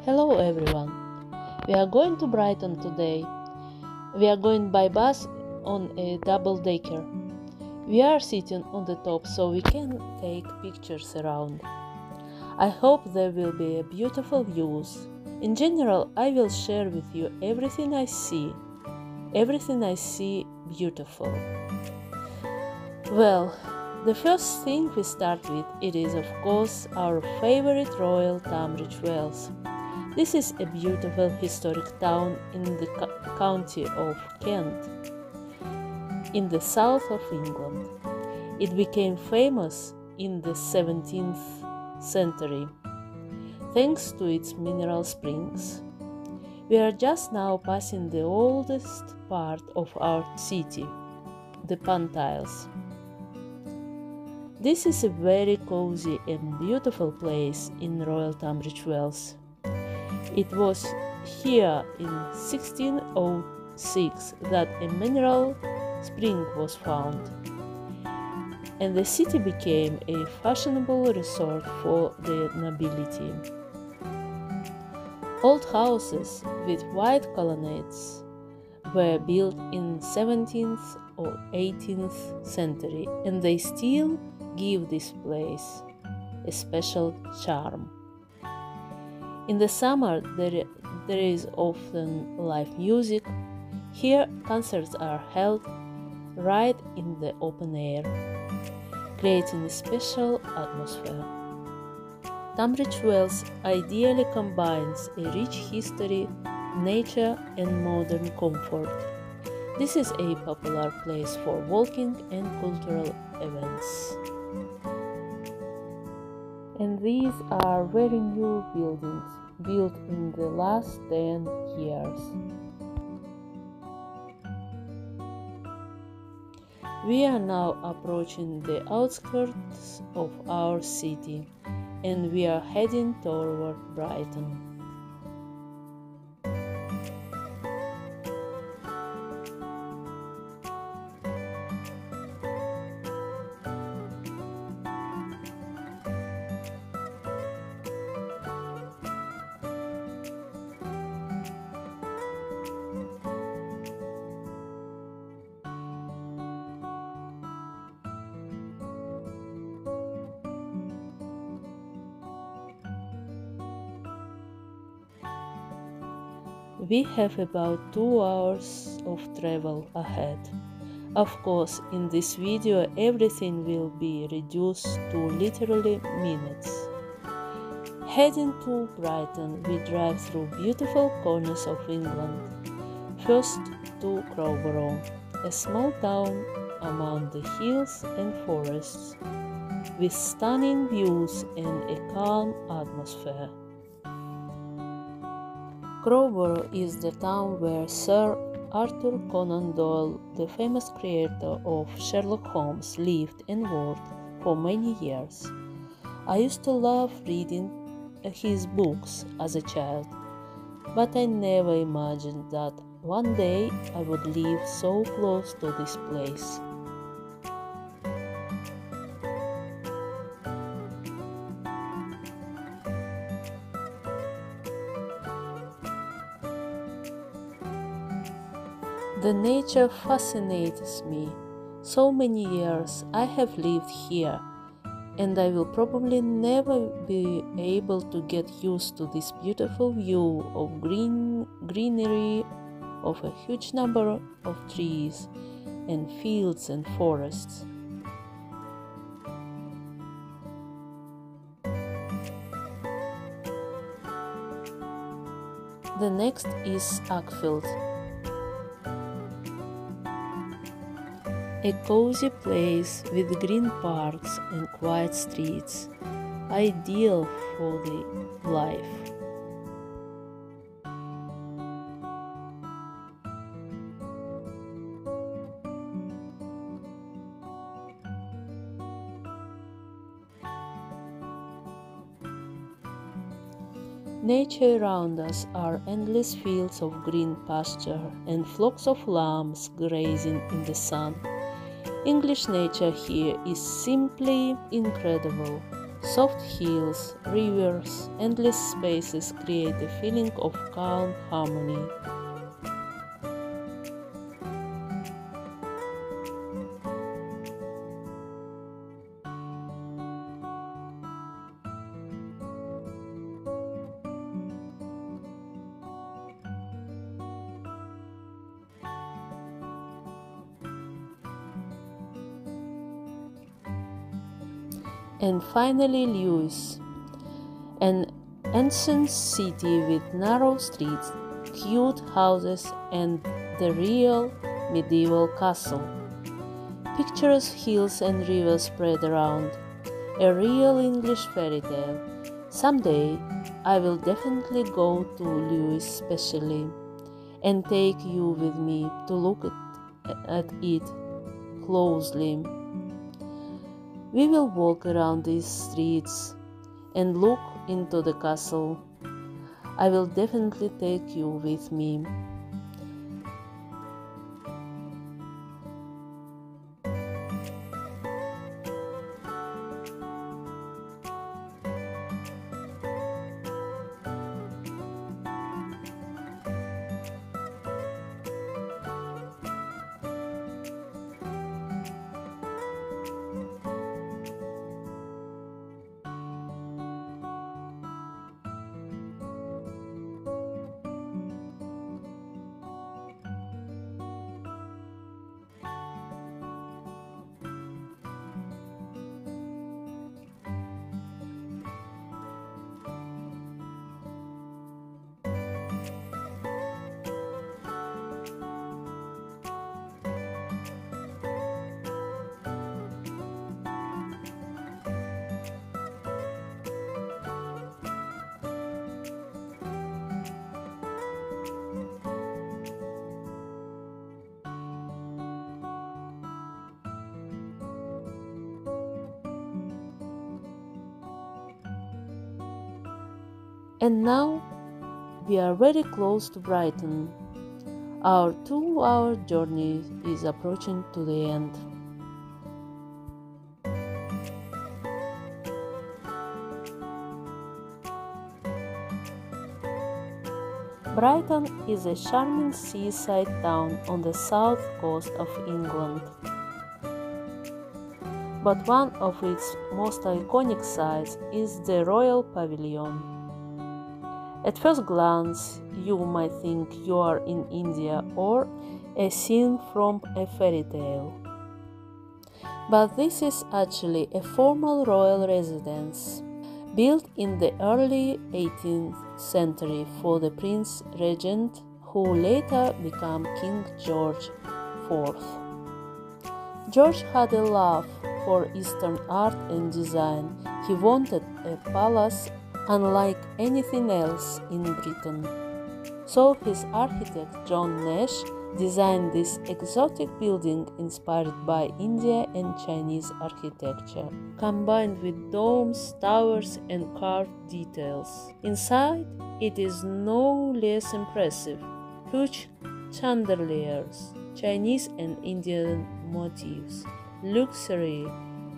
Hello everyone. We are going to Brighton today. We are going by bus on a double-decker. We are sitting on the top so we can take pictures around. I hope there will be beautiful views. In general, I will share with you everything I see. Everything I see beautiful. Well, the first thing we start with, it is of course our favorite royal Tunbridge Wells. This is a beautiful historic town in the county of Kent, in the south of England. It became famous in the 17th century, thanks to its mineral springs. We are just now passing the oldest part of our city, the Pantiles. This is a very cozy and beautiful place in Royal Tunbridge Wells. It was here in 1606 that a mineral spring was found, and the city became a fashionable resort for the nobility. Old houses with white colonnades were built in 17th or 18th century, and they still give this place a special charm. In the summer, there is often live music. Here, concerts are held right in the open air, creating a special atmosphere. Tunbridge Wells ideally combines a rich history, nature, and modern comfort. This is a popular place for walking and cultural events. And these are very new buildings, built in the last 10 years. We are now approaching the outskirts of our city, and we are heading toward Brighton. We have about 2 hours of travel ahead. Of course, in this video everything will be reduced to literally minutes. Heading to Brighton, we drive through beautiful corners of England. First to Crowborough, a small town among the hills and forests, with stunning views and a calm atmosphere. Crowborough is the town where Sir Arthur Conan Doyle, the famous creator of Sherlock Holmes, lived and worked for many years. I used to love reading his books as a child, but I never imagined that one day I would live so close to this place. The nature fascinates me. So many years I have lived here, and I will probably never be able to get used to this beautiful view of greenery, of a huge number of trees and fields and forests. The next is Ackfield, a cozy place with green parks and quiet streets, ideal for the life. Nature around us are endless fields of green pasture and flocks of lambs grazing in the sun. English nature here is simply incredible. Soft hills, rivers, endless spaces create a feeling of calm harmony. And finally, Lewes, an ancient city with narrow streets, cute houses, and the real medieval castle. Picturesque hills and rivers spread around, a real English fairy tale. Someday, I will definitely go to Lewes specially and take you with me to look at it closely. We will walk around these streets and look into the castle. I will definitely take you with me. And now we are very close to Brighton. Our 2-hour journey is approaching to the end. Brighton is a charming seaside town on the south coast of England. But one of its most iconic sights is the Royal Pavilion. At first glance, you might think you are in India or a scene from a fairy tale. But this is actually a formal royal residence, built in the early 18th century for the Prince Regent, who later became King George IV. George had a love for Eastern art and design. He wanted a palace unlike anything else in Britain. So his architect John Nash designed this exotic building inspired by India and Chinese architecture, combined with domes, towers, and carved details. Inside, it is no less impressive. Huge chandeliers, Chinese and Indian motifs, luxury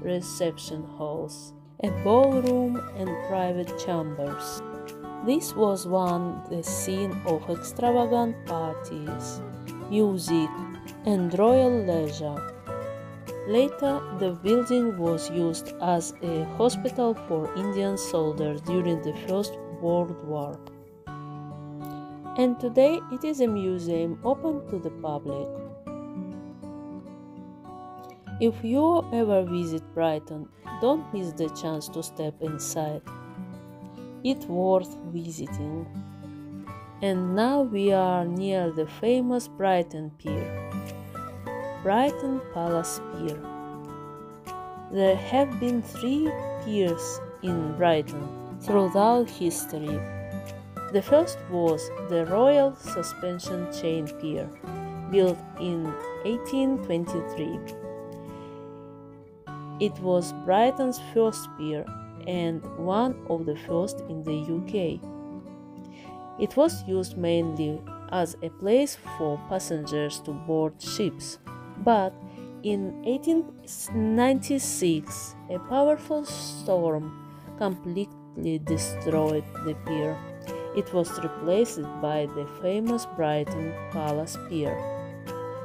reception halls, a ballroom and private chambers. This was once the scene of extravagant parties, music, and royal leisure. Later, the building was used as a hospital for Indian soldiers during the First World War. And today it is a museum open to the public. If you ever visit Brighton, don't miss the chance to step inside. It's worth visiting. And now we are near the famous Brighton Pier, Brighton Palace Pier. There have been 3 piers in Brighton throughout history. The first was the Royal Suspension Chain Pier, built in 1823. It was Brighton's first pier and one of the first in the UK. It was used mainly as a place for passengers to board ships, but in 1896 a powerful storm completely destroyed the pier. It was replaced by the famous Brighton Palace Pier.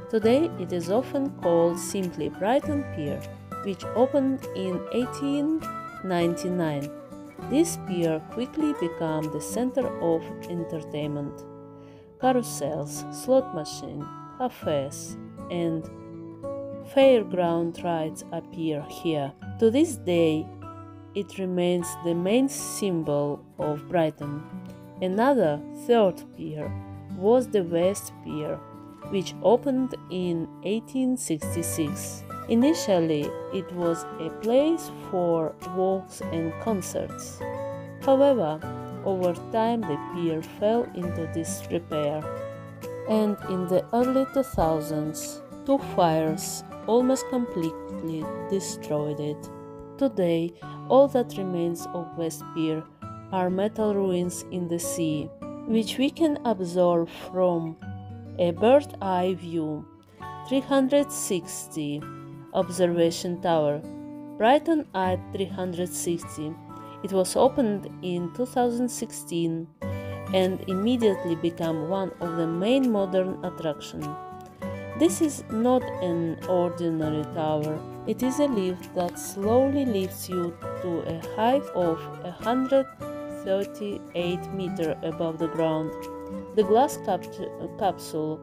Today it is often called simply Brighton Pier, which opened in 1899. This pier quickly became the center of entertainment. Carousels, slot machines, cafes, and fairground rides appear here. To this day, it remains the main symbol of Brighton. Another third pier was the West Pier, which opened in 1866. Initially, it was a place for walks and concerts. However, over time the pier fell into disrepair, and in the early 2000s, two fires almost completely destroyed it. Today, all that remains of West Pier are metal ruins in the sea, which we can observe from a bird's-eye view. 360 Observation Tower, Brighton at 360. It was opened in 2016 and immediately became one of the main modern attractions. This is not an ordinary tower. It is a lift that slowly lifts you to a height of 138 meters above the ground. The glass capsule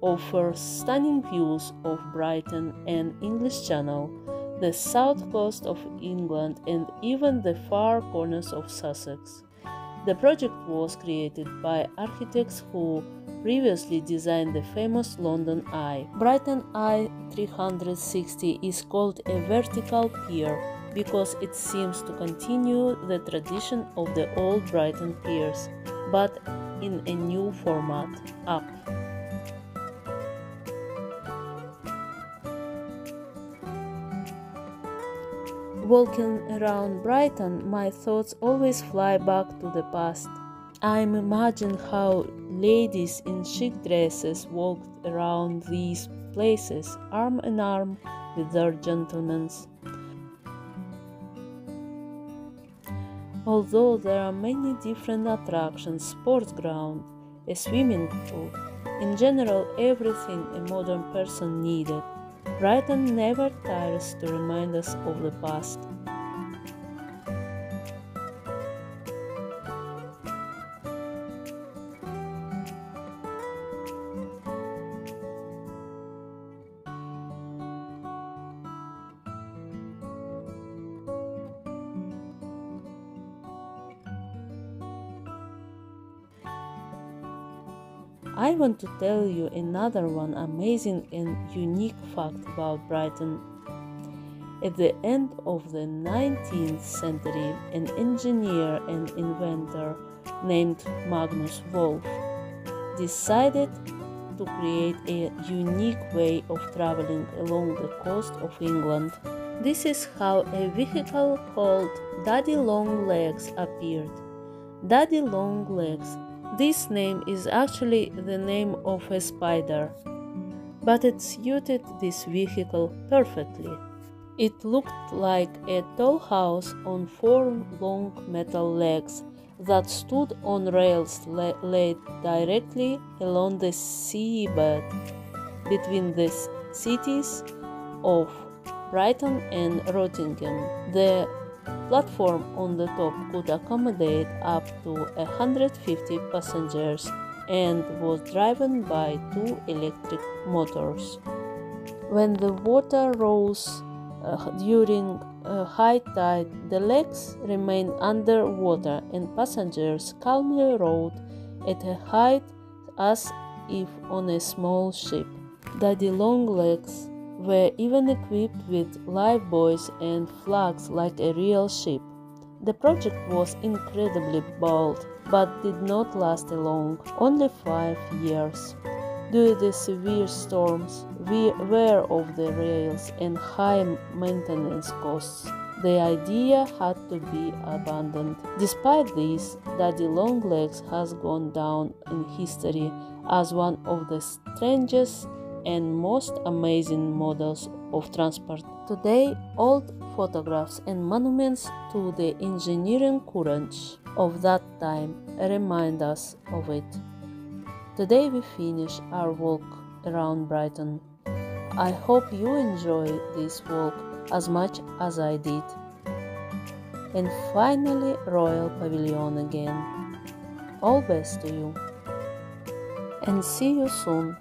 offers stunning views of Brighton and English Channel, the south coast of England, and even the far corners of Sussex. The project was created by architects who previously designed the famous London Eye. Brighton Eye 360 is called a vertical pier because it seems to continue the tradition of the old Brighton piers, but in a new format, up. Walking around Brighton, my thoughts always fly back to the past. I imagine how ladies in chic dresses walked around these places, arm in arm with their gentlemen. Although there are many different attractions, sports ground, a swimming pool, in general everything a modern person needed, Brighton never tires to remind us of the past. I want to tell you another one amazing and unique fact about Brighton. At the end of the 19th century, an engineer and inventor named Magnus Wolff decided to create a unique way of traveling along the coast of England. This is how a vehicle called Daddy Long Legs appeared. Daddy Long Legs. This name is actually the name of a spider, but it suited this vehicle perfectly. It looked like a tall house on four long metal legs that stood on rails laid directly along the seabed between the cities of Brighton and Rottingham. The platform on the top could accommodate up to 150 passengers and was driven by two electric motors. When the water rose during high tide, the legs remained under water and passengers calmly rode at a height as if on a small ship. Daddy Long Legs were even equipped with lifebuoys and flags like a real ship. The project was incredibly bold, but did not last long, only 5 years. Due to the severe storms, wear of the rails, and high maintenance costs, the idea had to be abandoned. Despite this, Daddy Long Legs has gone down in history as one of the strangest and most amazing models of transport. Today, old photographs and monuments to the engineering courage of that time remind us of it. Today we finish our walk around Brighton. I hope you enjoy this walk as much as I did. And finally, Royal Pavilion again. All best to you, and see you soon.